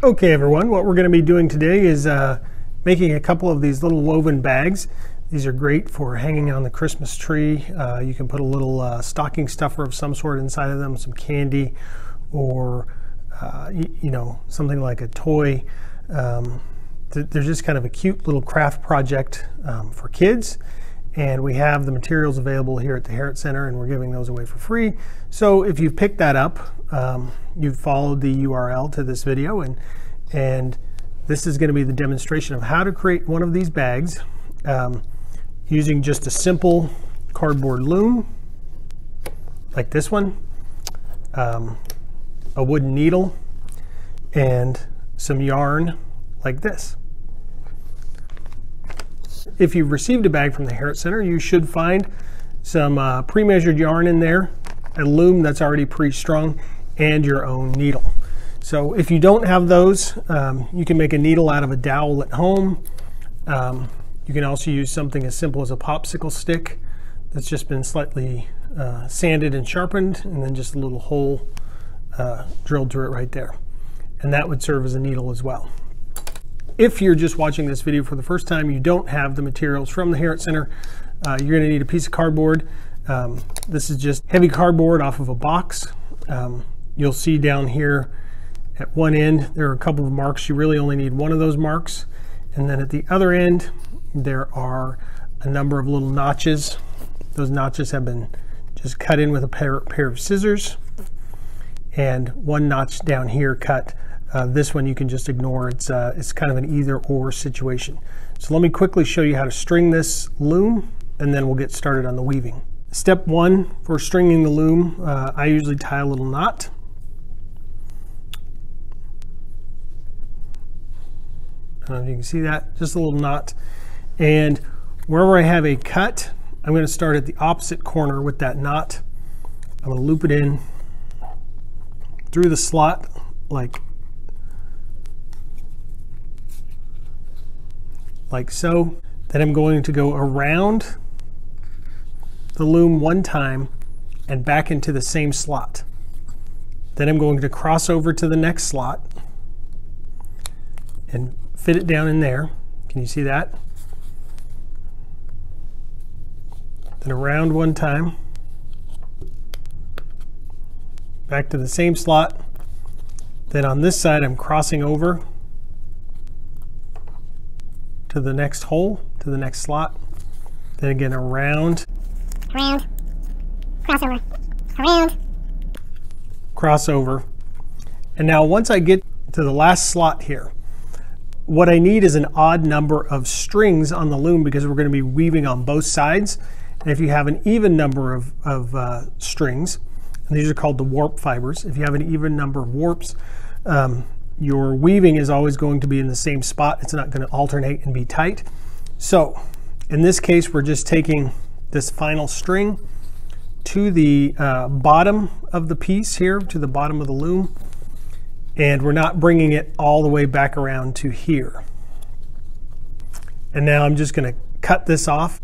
Okay everyone, what we're going to be doing today is making a couple of these little woven bags. These are great for hanging on the Christmas tree. You can put a little stocking stuffer of some sort inside of them, some candy, or you know, something like a toy. They're just kind of a cute little craft project for kids, and we have the materials available here at the Herritt Center, and we're giving those away for free. So if you've picked that up, you've followed the URL to this video, and this is going to be the demonstration of how to create one of these bags using just a simple cardboard loom like this one, a wooden needle, and some yarn like this. If you've received a bag from the Herritt Center, you should find some pre-measured yarn in there, a loom that's already pre-strung, and your own needle. So if you don't have those, you can make a needle out of a dowel at home. You can also use something as simple as a popsicle stick that's just been slightly sanded and sharpened, and then just a little hole drilled through it right there. And that would serve as a needle as well. If you're just watching this video for the first time, you don't have the materials from the Herritt Center, you're going to need a piece of cardboard. This is just heavy cardboard off of a box. You'll see down here at one end there are a couple of marks. You really only need one of those marks, and then at the other end there are a number of little notches. Those notches have been just cut in with a pair of scissors, and one notch down here cut. This one you can just ignore. It's kind of an either or situation. So let me quickly show you how to string this loom, and then we'll get started on the weaving. Step one for stringing the loom, I usually tie a little knot. I don't know if you can see that, just a little knot. And wherever I have a cut, I'm going to start at the opposite corner with that knot. I'm going to loop it in through the slot like so. Then I'm going to go around the loom one time and back into the same slot. Then I'm going to cross over to the next slot and fit it down in there. Can you see that? Then around one time, back to the same slot. Then on this side I'm crossing over to the next hole, to the next slot. Then again around, crossover, around, crossover. And now once I get to the last slot here, what I need is an odd number of strings on the loom, because we're going to be weaving on both sides. And if you have an even number of strings, and these are called the warp fibers, if you have an even number of warps, your weaving is always going to be in the same spot. It's not going to alternate and be tight. So in this case, we're just taking this final string to the bottom of the piece here, to the bottom of the loom, and we're not bringing it all the way back around to here. And now I'm just going to cut this off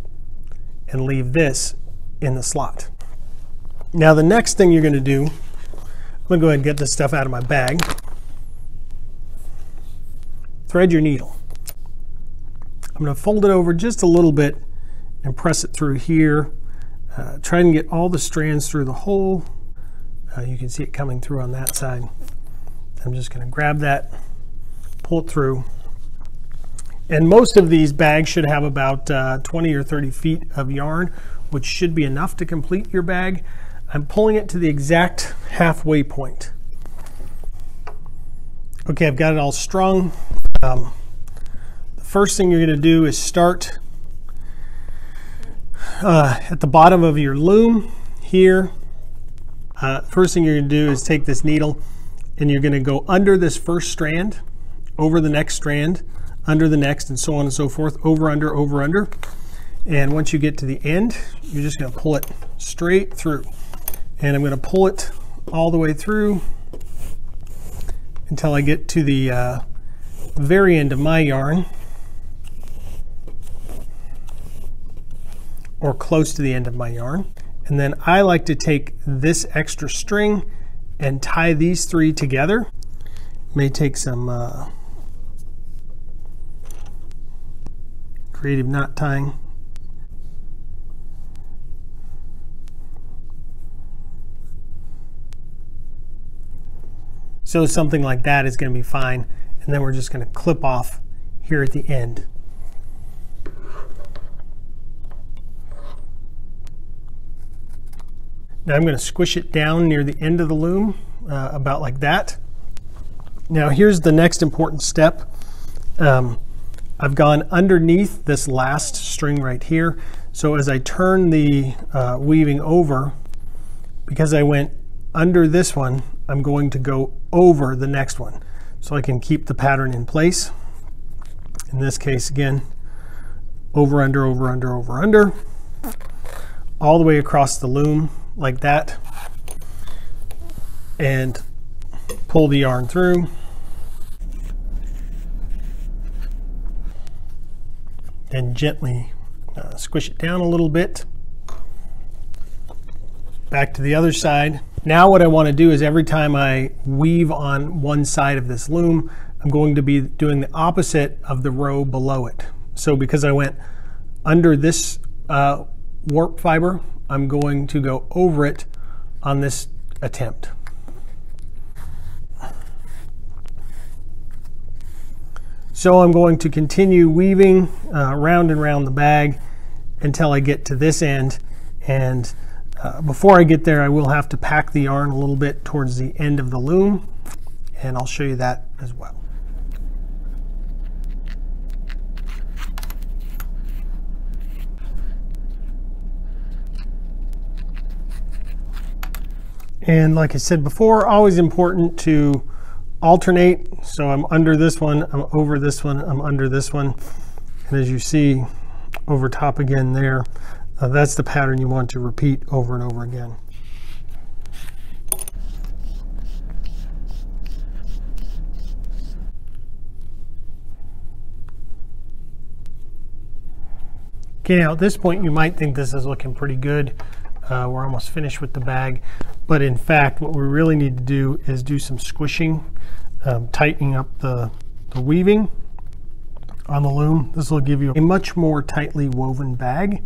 and leave this in the slot. Now the next thing you're going to do, I'm going to go ahead and get this stuff out of my bag. Thread your needle. I'm going to fold it over just a little bit and press it through here. Try and get all the strands through the hole. You can see it coming through on that side. I'm just going to grab that, pull it through. And most of these bags should have about 20 or 30 feet of yarn, which should be enough to complete your bag. I'm pulling it to the exact halfway point. Okay, I've got it all strung. The first thing you're going to do is start at the bottom of your loom here. First thing you're going to do is take this needle, and you're going to go under this first strand, over the next strand, under the next, and so on and so forth, over, under, over, under. And once you get to the end, you're just going to pull it straight through. And I'm going to pull it all the way through until I get to the very end of my yarn, or close to the end of my yarn. And then I like to take this extra string and tie these three together. may take some creative knot tying. So something like that is going to be fine. And then we're just going to clip off here at the end. Now I'm going to squish it down near the end of the loom, about like that. Now here's the next important step. I've gone underneath this last string right here. So as I turn the weaving over, because I went under this one, I'm going to go over the next one so I can keep the pattern in place. In this case, again, over, under, over, under, over, under, all the way across the loom like that, and pull the yarn through. And gently squish it down a little bit. Back to the other side. Now what I want to do is every time I weave on one side of this loom, I'm going to be doing the opposite of the row below it. So because I went under this warp fiber, I'm going to go over it on this attempt. So I'm going to continue weaving round and round the bag until I get to this end, and before I get there I will have to pack the yarn a little bit towards the end of the loom, and I'll show you that as well. And like I said before, always important to alternate. So I'm under this one, I'm over this one, I'm under this one. And as you see, over top again there, that's the pattern you want to repeat over and over again. Okay, now at this point you might think this is looking pretty good. We're almost finished with the bag, but in fact what we really need to do is do some squishing, tightening up the weaving on the loom. This will give you a much more tightly woven bag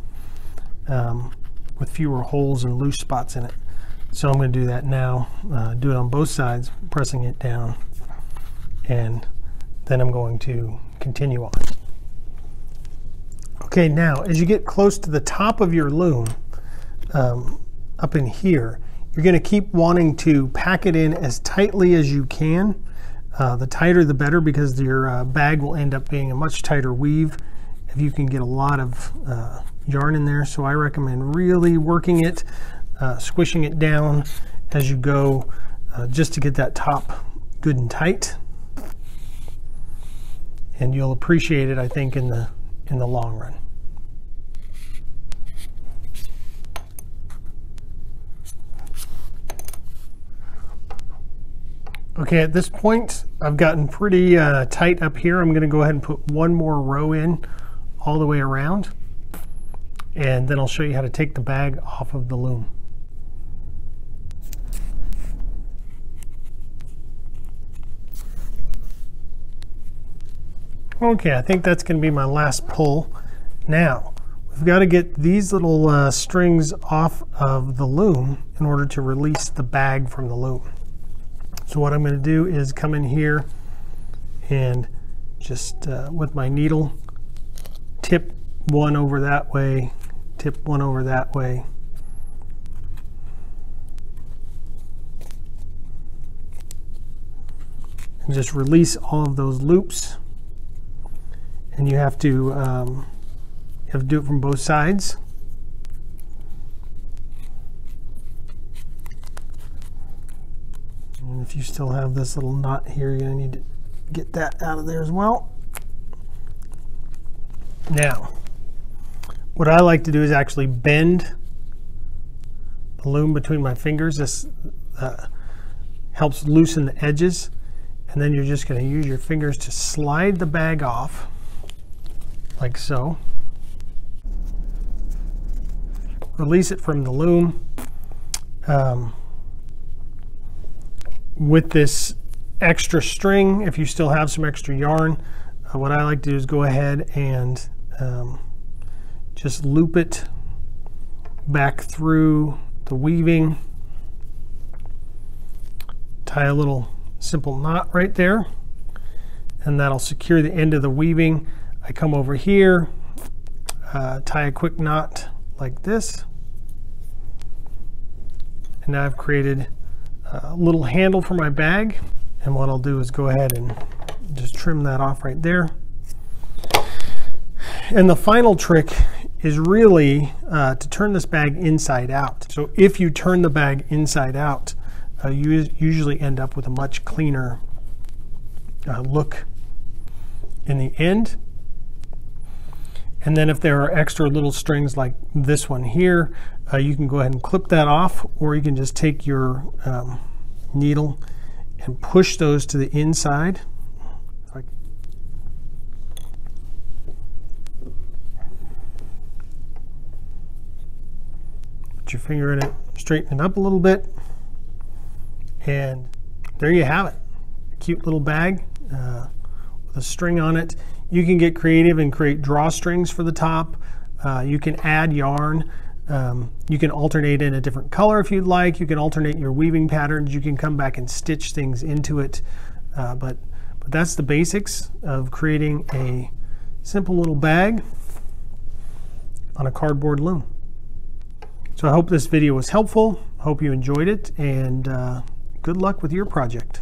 with fewer holes and loose spots in it. So I'm going to do that now, do it on both sides, pressing it down, and then I'm going to continue on. Okay, now as you get close to the top of your loom, up in here, you're going to keep wanting to pack it in as tightly as you can. The tighter the better, because your bag will end up being a much tighter weave if you can get a lot of yarn in there. So I recommend really working it, squishing it down as you go, just to get that top good and tight. And you'll appreciate it, I think, in the long run. Okay, at this point, I've gotten pretty tight up here. I'm going to go ahead and put one more row in all the way around, and then I'll show you how to take the bag off of the loom. Okay, I think that's going to be my last pull. Now, we've got to get these little strings off of the loom in order to release the bag from the loom. So what I'm going to do is come in here and just with my needle tip one over that way, tip one over that way. And just release all of those loops. And you have to do it from both sides. And if you still have this little knot here, you're going to need to get that out of there as well. Now, what I like to do is actually bend the loom between my fingers. This helps loosen the edges. And then you're just going to use your fingers to slide the bag off, like so. Release it from the loom. With this extra string, if you still have some extra yarn, what I like to do is go ahead and just loop it back through the weaving, tie a little simple knot right there, and that'll secure the end of the weaving. I come over here, tie a quick knot like this, and now I've created a little handle for my bag, and what I'll do is go ahead and just trim that off right there. And the final trick is really to turn this bag inside out. So if you turn the bag inside out, you usually end up with a much cleaner look in the end. And then if there are extra little strings like this one here, you can go ahead and clip that off, or you can just take your needle and push those to the inside. Put your finger in it, straighten it up a little bit, and there you have it. A cute little bag with a string on it. You can get creative and create drawstrings for the top. You can add yarn. You can alternate in a different color if you'd like. You can alternate your weaving patterns. You can come back and stitch things into it. But that's the basics of creating a simple little bag on a cardboard loom. So I hope this video was helpful. Hope you enjoyed it, and good luck with your project.